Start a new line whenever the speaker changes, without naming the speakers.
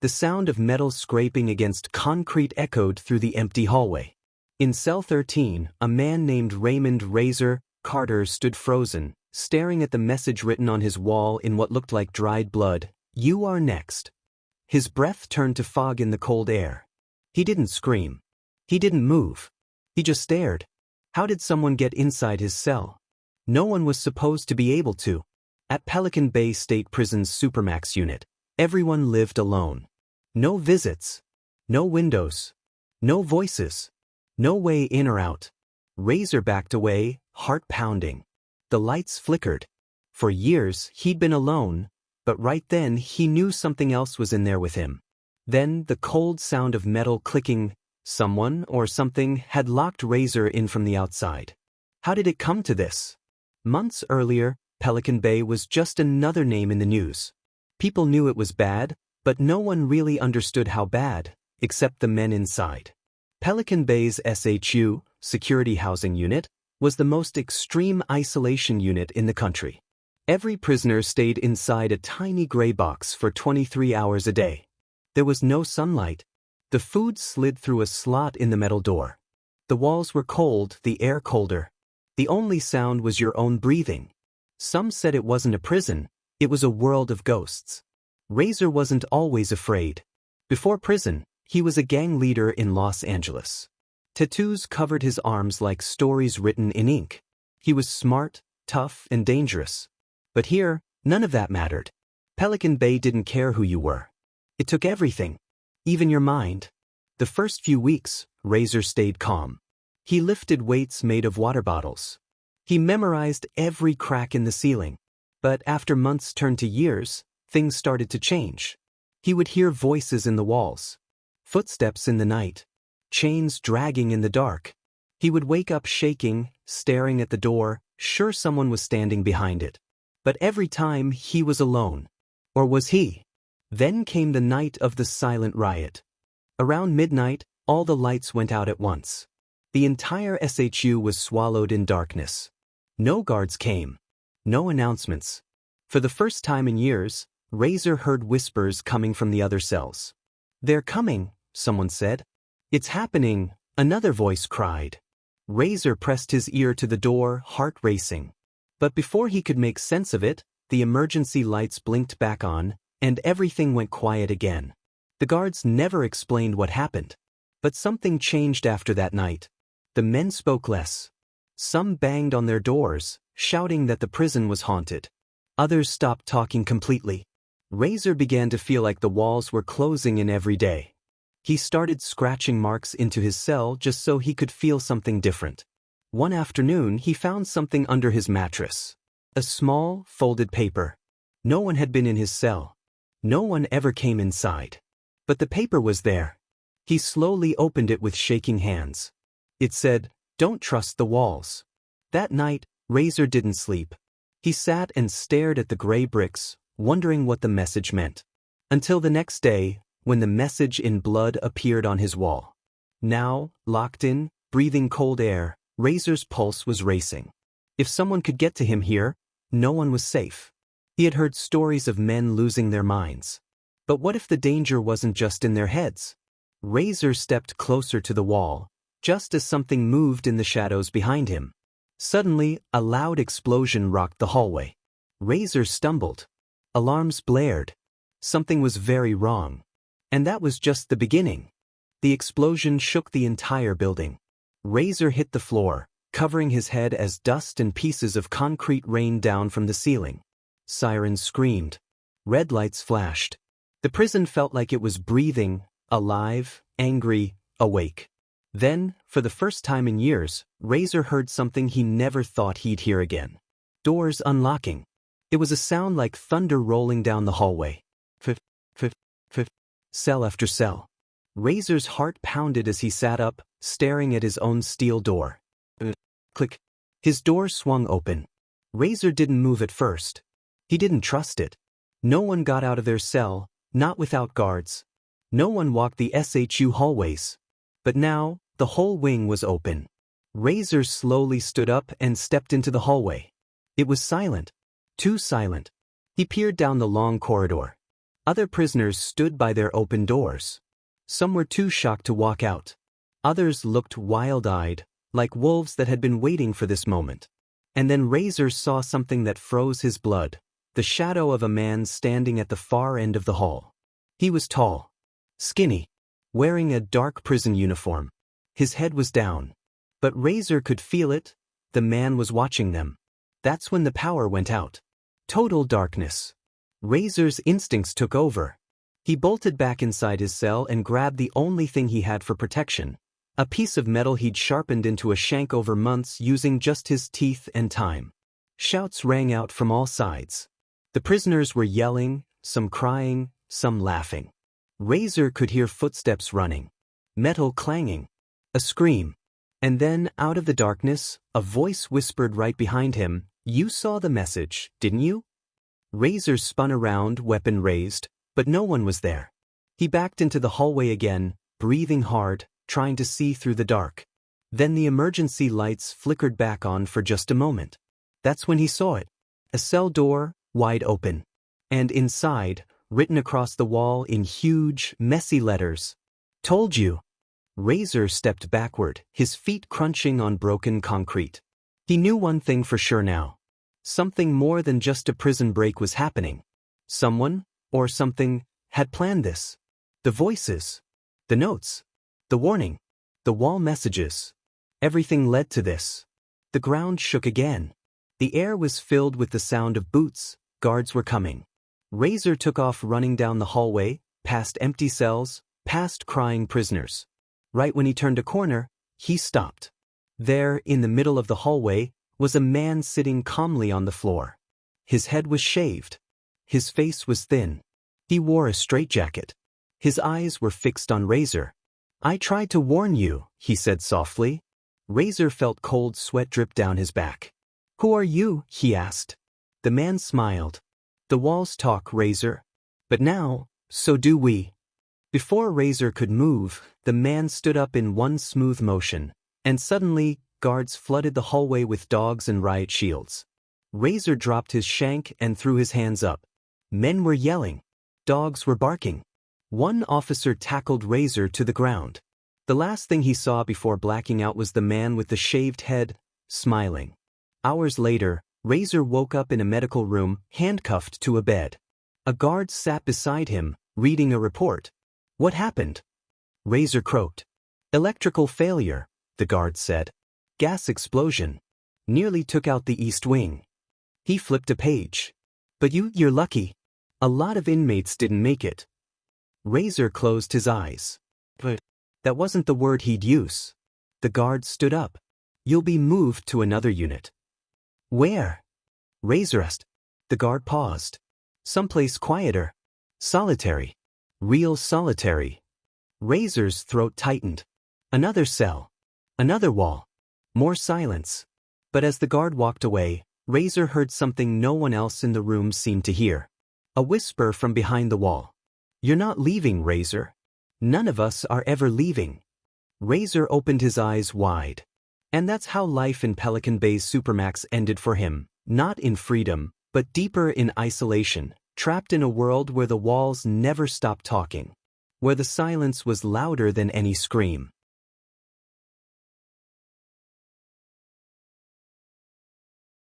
The sound of metal scraping against concrete echoed through the empty hallway. In cell 13, a man named Raymond Razor Carter stood frozen, staring at the message written on his wall in what looked like dried blood. "You are next." His breath turned to fog in the cold air. He didn't scream. He didn't move. He just stared. How did someone get inside his cell? No one was supposed to be able to. At Pelican Bay State Prison's Supermax unit, everyone lived alone. No visits. No windows. No voices. No way in or out. Razor backed away, heart pounding. The lights flickered. For years, he'd been alone, but right then he knew something else was in there with him. Then the cold sound of metal clicking. Someone or something had locked Razor in from the outside. How did it come to this? Months earlier, Pelican Bay was just another name in the news. People knew it was bad, but no one really understood how bad, except the men inside. Pelican Bay's SHU, Security Housing Unit, was the most extreme isolation unit in the country. Every prisoner stayed inside a tiny gray box for 23 hours a day. There was no sunlight. The food slid through a slot in the metal door. The walls were cold, the air colder. The only sound was your own breathing. Some said it wasn't a prison, it was a world of ghosts. Razor wasn't always afraid. Before prison, he was a gang leader in Los Angeles. Tattoos covered his arms like stories written in ink. He was smart, tough, and dangerous. But here, none of that mattered. Pelican Bay didn't care who you were. It took everything. Even your mind. The first few weeks, Razor stayed calm. He lifted weights made of water bottles. He memorized every crack in the ceiling. But after months turned to years, things started to change. He would hear voices in the walls. Footsteps in the night. Chains dragging in the dark. He would wake up shaking, staring at the door, sure someone was standing behind it. But every time he was alone. Or was he? Then came the night of the silent riot. Around midnight, all the lights went out at once. The entire SHU was swallowed in darkness. No guards came. No announcements. For the first time in years, Razor heard whispers coming from the other cells. "They're coming," someone said. "It's happening," another voice cried. Razor pressed his ear to the door, heart racing. But before he could make sense of it, the emergency lights blinked back on, and everything went quiet again. The guards never explained what happened. But something changed after that night. The men spoke less. Some banged on their doors, shouting that the prison was haunted. Others stopped talking completely. Razor began to feel like the walls were closing in every day. He started scratching marks into his cell just so he could feel something different. One afternoon, he found something under his mattress. A small, folded paper. No one had been in his cell. No one ever came inside. But the paper was there. He slowly opened it with shaking hands. It said, "Don't trust the walls." That night, Razor didn't sleep. He sat and stared at the gray bricks, wondering what the message meant. Until the next day, when the message in blood appeared on his wall. Now, locked in, breathing cold air, Razor's pulse was racing. If someone could get to him here, no one was safe. He had heard stories of men losing their minds. But what if the danger wasn't just in their heads? Razor stepped closer to the wall, just as something moved in the shadows behind him. Suddenly, a loud explosion rocked the hallway. Razor stumbled. Alarms blared. Something was very wrong. And that was just the beginning. The explosion shook the entire building. Razor hit the floor, covering his head as dust and pieces of concrete rained down from the ceiling. Sirens screamed. Red lights flashed. The prison felt like it was breathing, alive, angry, awake. Then, for the first time in years, Razor heard something he never thought he'd hear again. Doors unlocking. It was a sound like thunder rolling down the hallway. Cell after cell. Razor's heart pounded as he sat up, staring at his own steel door. Click. His door swung open. Razor didn't move at first. He didn't trust it. No one got out of their cell, not without guards. No one walked the SHU hallways. But now, the whole wing was open. Razor slowly stood up and stepped into the hallway. It was silent. Too silent. He peered down the long corridor. Other prisoners stood by their open doors. Some were too shocked to walk out. Others looked wild-eyed, like wolves that had been waiting for this moment. And then Razor saw something that froze his blood, the shadow of a man standing at the far end of the hall. He was tall, skinny, wearing a dark prison uniform. His head was down. But Razor could feel it. The man was watching them. That's when the power went out. Total darkness. Razor's instincts took over. He bolted back inside his cell and grabbed the only thing he had for protection, a piece of metal he'd sharpened into a shank over months using just his teeth and time. Shouts rang out from all sides. The prisoners were yelling, some crying, some laughing. Razor could hear footsteps running, metal clanging, a scream. And then, out of the darkness, a voice whispered right behind him, "You saw the message, didn't you?" Razor spun around, weapon raised, but no one was there. He backed into the hallway again, breathing hard, trying to see through the dark. Then the emergency lights flickered back on for just a moment. That's when he saw it. A cell door, wide open. And inside, written across the wall in huge, messy letters, "Told you." Razor stepped backward, his feet crunching on broken concrete. He knew one thing for sure now. Something more than just a prison break was happening. Someone, or something, had planned this. The voices, the notes, the warning, the wall messages. Everything led to this. The ground shook again. The air was filled with the sound of boots. Guards were coming. Razor took off running down the hallway, past empty cells, past crying prisoners. Right when he turned a corner, he stopped. There, in the middle of the hallway, was a man sitting calmly on the floor. His head was shaved. His face was thin. He wore a straitjacket. His eyes were fixed on Razor. "I tried to warn you," he said softly. Razor felt cold sweat drip down his back. "Who are you?" he asked. The man smiled. "The walls talk, Razor. But now, so do we." Before Razor could move, the man stood up in one smooth motion, and suddenly, guards flooded the hallway with dogs and riot shields. Razor dropped his shank and threw his hands up. Men were yelling. Dogs were barking. One officer tackled Razor to the ground. The last thing he saw before blacking out was the man with the shaved head, smiling. Hours later, Razor woke up in a medical room, handcuffed to a bed. A guard sat beside him, reading a report. "What happened?" Razor croaked. "Electrical failure," the guard said. "Gas explosion. Nearly took out the east wing." He flipped a page. "But you're lucky. A lot of inmates didn't make it." Razor closed his eyes. But that wasn't the word he'd use. The guard stood up. "You'll be moved to another unit." "Where?" Razor asked. The guard paused. "Someplace quieter. Solitary. Real solitary." Razor's throat tightened. Another cell. Another wall. More silence. But as the guard walked away, Razor heard something no one else in the room seemed to hear. A whisper from behind the wall. "You're not leaving, Razor. None of us are ever leaving." Razor opened his eyes wide. And that's how life in Pelican Bay's Supermax ended for him, not in freedom, but deeper in isolation. Trapped in a world where the walls never stopped talking, where the silence was louder than any scream.